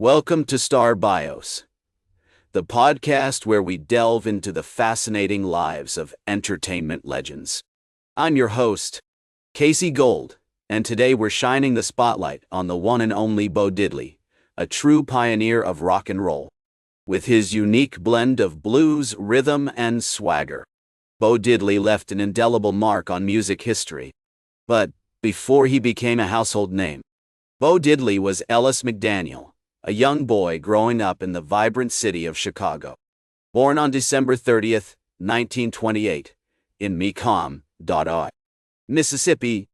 Welcome to Star Bios, the podcast where we delve into the fascinating lives of entertainment legends. I'm your host, Casey Gold, and today we're shining the spotlight on the one and only Bo Diddley, a true pioneer of rock and roll. With his unique blend of blues, rhythm, and swagger, Bo Diddley left an indelible mark on music history. But before he became a household name, Bo Diddley was Ellis McDaniel, a young boy growing up in the vibrant city of Chicago. Born on December 30th, 1928, in Macomb, Mississippi,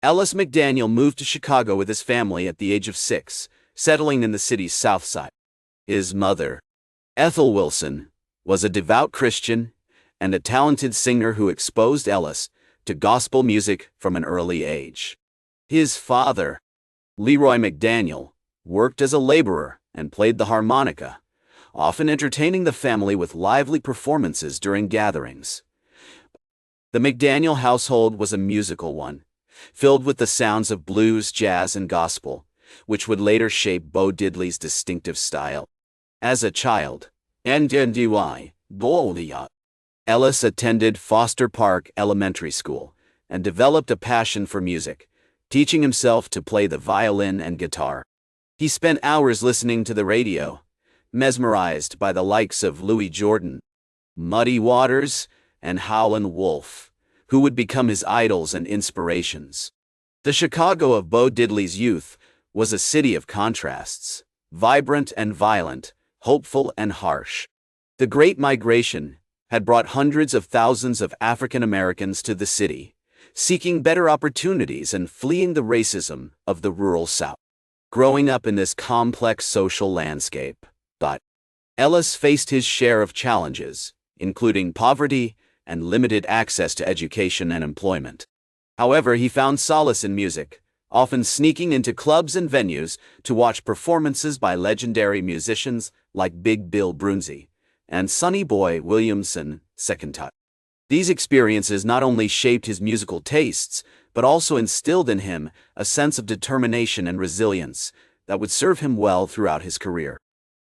Ellis McDaniel moved to Chicago with his family at the age of 6, settling in the city's south side. His mother, Ethel Wilson, was a devout Christian and a talented singer who exposed Ellis to gospel music from an early age. His father, Leroy McDaniel, worked as a laborer and played the harmonica, often entertaining the family with lively performances during gatherings. The McDaniel household was a musical one, filled with the sounds of blues, jazz, and gospel, which would later shape Bo Diddley's distinctive style. As a child, Ellis attended Foster Park Elementary School and developed a passion for music, teaching himself to play the violin and guitar. He spent hours listening to the radio, mesmerized by the likes of Louis Jordan, Muddy Waters, and Howlin' Wolf, who would become his idols and inspirations. The Chicago of Bo Diddley's youth was a city of contrasts, vibrant and violent, hopeful and harsh. The Great Migration had brought hundreds of thousands of African Americans to the city, seeking better opportunities and fleeing the racism of the rural South. Growing up in this complex social landscape, Ellis faced his share of challenges, including poverty and limited access to education and employment. However, he found solace in music, often sneaking into clubs and venues to watch performances by legendary musicians like Big Bill Broonzy and Sonny Boy Williamson II. These experiences not only shaped his musical tastes, but also instilled in him a sense of determination and resilience that would serve him well throughout his career.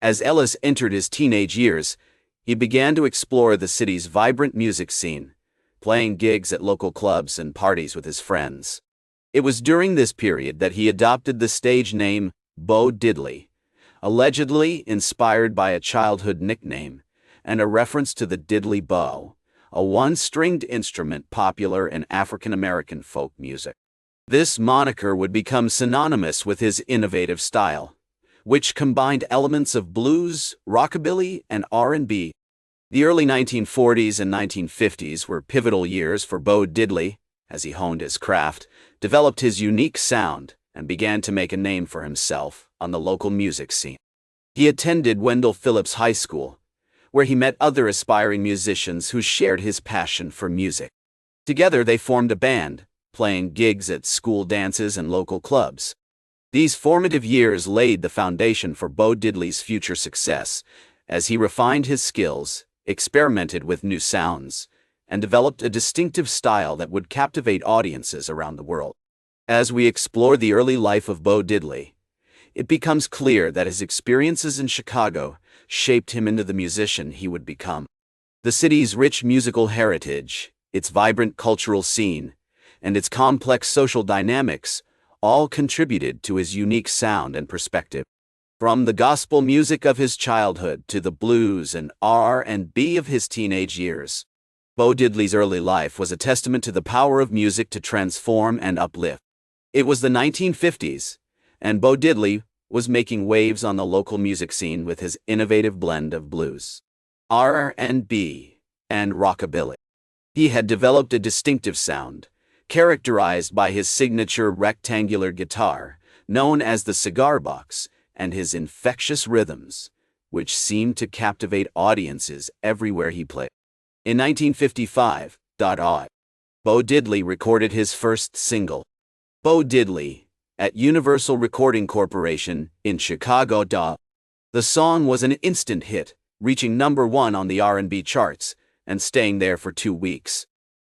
As Ellis entered his teenage years, he began to explore the city's vibrant music scene, playing gigs at local clubs and parties with his friends. It was during this period that he adopted the stage name Bo Diddley, allegedly inspired by a childhood nickname and a reference to the diddley bow, a one-stringed instrument popular in African-American folk music. This moniker would become synonymous with his innovative style, which combined elements of blues, rockabilly, and R&B. The early 1940s and 1950s were pivotal years for Bo Diddley, as he honed his craft, developed his unique sound, and began to make a name for himself on the local music scene. He attended Wendell Phillips High School, where he met other aspiring musicians who shared his passion for music. Together they formed a band, playing gigs at school dances and local clubs. These formative years laid the foundation for Bo Diddley's future success, as he refined his skills, experimented with new sounds, and developed a distinctive style that would captivate audiences around the world. As we explore the early life of Bo Diddley, it becomes clear that his experiences in Chicago shaped him into the musician he would become. The city's rich musical heritage, its vibrant cultural scene, and its complex social dynamics all contributed to his unique sound and perspective. From the gospel music of his childhood to the blues and R&B of his teenage years, Bo Diddley's early life was a testament to the power of music to transform and uplift. It was the 1950s, and Bo Diddley was making waves on the local music scene with his innovative blend of blues, R&B, and rockabilly. He had developed a distinctive sound, characterized by his signature rectangular guitar, known as the cigar box, and his infectious rhythms, which seemed to captivate audiences everywhere he played. In 1955, Bo Diddley recorded his first single, Bo Diddley, at Universal Recording Corporation in Chicago. The song was an instant hit, reaching #1 on the R&B charts and staying there for 2 weeks.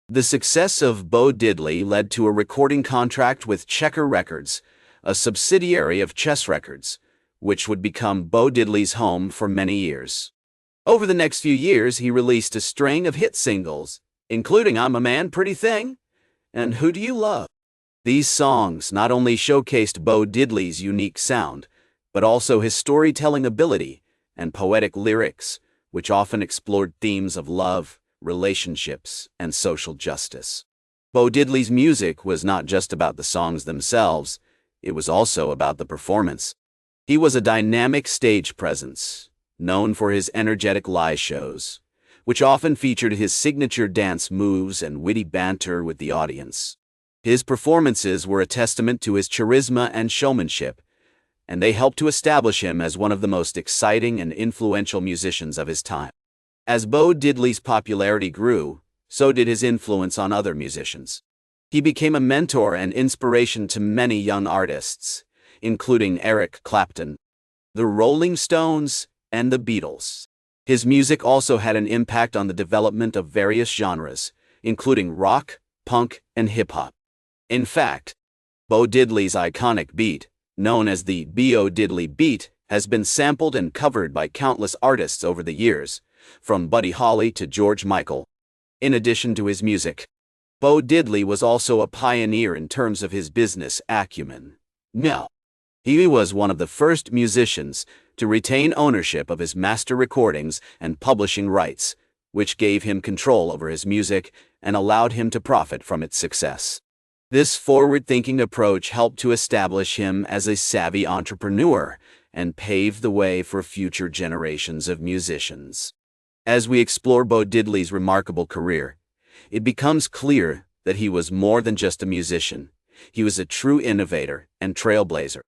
The success of Bo Diddley led to a recording contract with Checker Records, a subsidiary of Chess Records, which would become Bo Diddley's home for many years. Over the next few years, he released a string of hit singles, including I'm a Man, Pretty Thing, and Who Do You Love? These songs not only showcased Bo Diddley's unique sound, but also his storytelling ability and poetic lyrics, which often explored themes of love, relationships, and social justice. Bo Diddley's music was not just about the songs themselves, it was also about the performance. He was a dynamic stage presence, known for his energetic live shows, which often featured his signature dance moves and witty banter with the audience. His performances were a testament to his charisma and showmanship, and they helped to establish him as one of the most exciting and influential musicians of his time. As Bo Diddley's popularity grew, so did his influence on other musicians. He became a mentor and inspiration to many young artists, including Eric Clapton, the Rolling Stones, and the Beatles. His music also had an impact on the development of various genres, including rock, punk, and hip-hop. In fact, Bo Diddley's iconic beat, known as the Bo Diddley beat, has been sampled and covered by countless artists over the years, from Buddy Holly to George Michael. In addition to his music, Bo Diddley was also a pioneer in terms of his business acumen. He was one of the first musicians to retain ownership of his master recordings and publishing rights, which gave him control over his music and allowed him to profit from its success. This forward-thinking approach helped to establish him as a savvy entrepreneur and paved the way for future generations of musicians. As we explore Bo Diddley's remarkable career, it becomes clear that he was more than just a musician. He was a true innovator and trailblazer.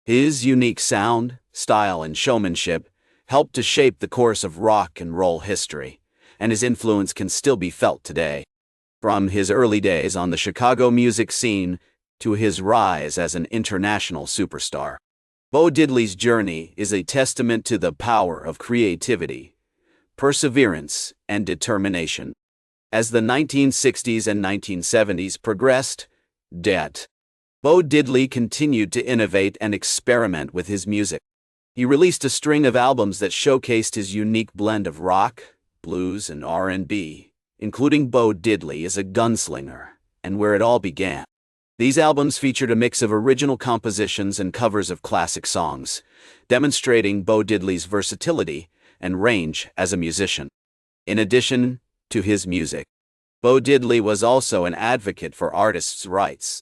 His unique sound, style, and showmanship helped to shape the course of rock and roll history, and his influence can still be felt today. From his early days on the Chicago music scene to his rise as an international superstar, Bo Diddley's journey is a testament to the power of creativity, perseverance, and determination. As the 1960s and 1970s progressed, Bo Diddley continued to innovate and experiment with his music. He released a string of albums that showcased his unique blend of rock, blues, and R&B, including Bo Diddley as a Gunslinger, and Where It All Began. These albums featured a mix of original compositions and covers of classic songs, demonstrating Bo Diddley's versatility and range as a musician. In addition to his music, Bo Diddley was also an advocate for artists' rights.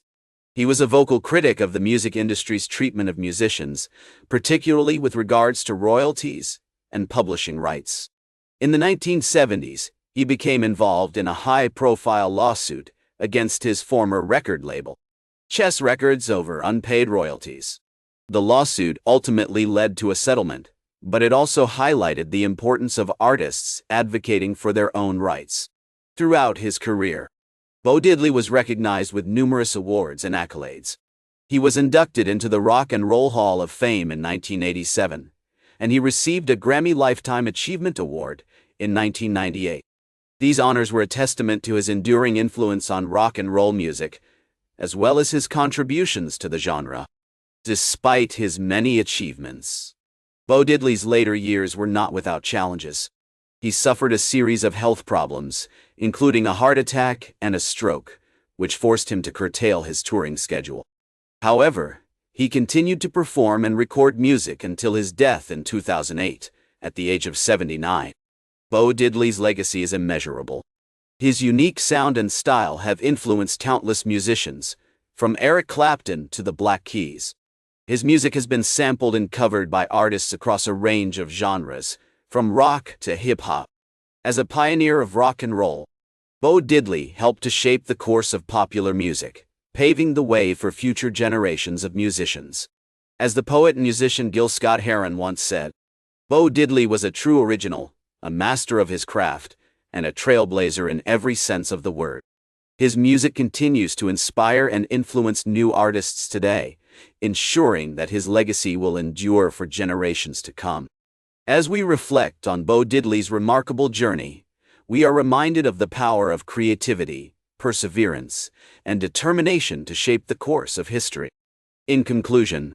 He was a vocal critic of the music industry's treatment of musicians, particularly with regards to royalties and publishing rights. In the 1970s, he became involved in a high-profile lawsuit against his former record label, Chess Records, over unpaid royalties. The lawsuit ultimately led to a settlement, but it also highlighted the importance of artists advocating for their own rights. Throughout his career, Bo Diddley was recognized with numerous awards and accolades. He was inducted into the Rock and Roll Hall of Fame in 1987, and he received a Grammy Lifetime Achievement Award in 1998. These honors were a testament to his enduring influence on rock and roll music, as well as his contributions to the genre. Despite his many achievements, Bo Diddley's later years were not without challenges. He suffered a series of health problems, including a heart attack and a stroke, which forced him to curtail his touring schedule. However, he continued to perform and record music until his death in 2008, at the age of 79. Bo Diddley's legacy is immeasurable. His unique sound and style have influenced countless musicians, from Eric Clapton to the Black Keys. His music has been sampled and covered by artists across a range of genres, from rock to hip-hop. As a pioneer of rock and roll, Bo Diddley helped to shape the course of popular music, paving the way for future generations of musicians. As the poet and musician Gil Scott-Heron once said, Bo Diddley was a true original, a master of his craft, and a trailblazer in every sense of the word. His music continues to inspire and influence new artists today, ensuring that his legacy will endure for generations to come. As we reflect on Bo Diddley's remarkable journey, we are reminded of the power of creativity, perseverance, and determination to shape the course of history. In conclusion,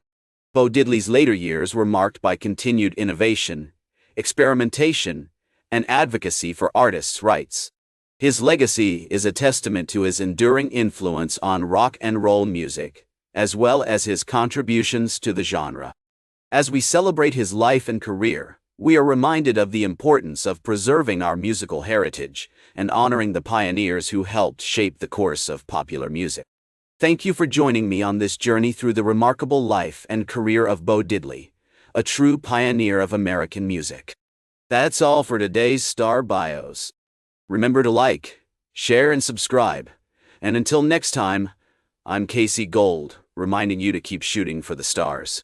Bo Diddley's later years were marked by continued innovation, experimentation, and advocacy for artists' rights. His legacy is a testament to his enduring influence on rock and roll music, as well as his contributions to the genre. As we celebrate his life and career, we are reminded of the importance of preserving our musical heritage and honoring the pioneers who helped shape the course of popular music. Thank you for joining me on this journey through the remarkable life and career of Bo Diddley, a true pioneer of American music. That's all for today's Star Bios. Remember to like, share, and subscribe. And until next time, I'm Casey Gold, reminding you to keep shooting for the stars.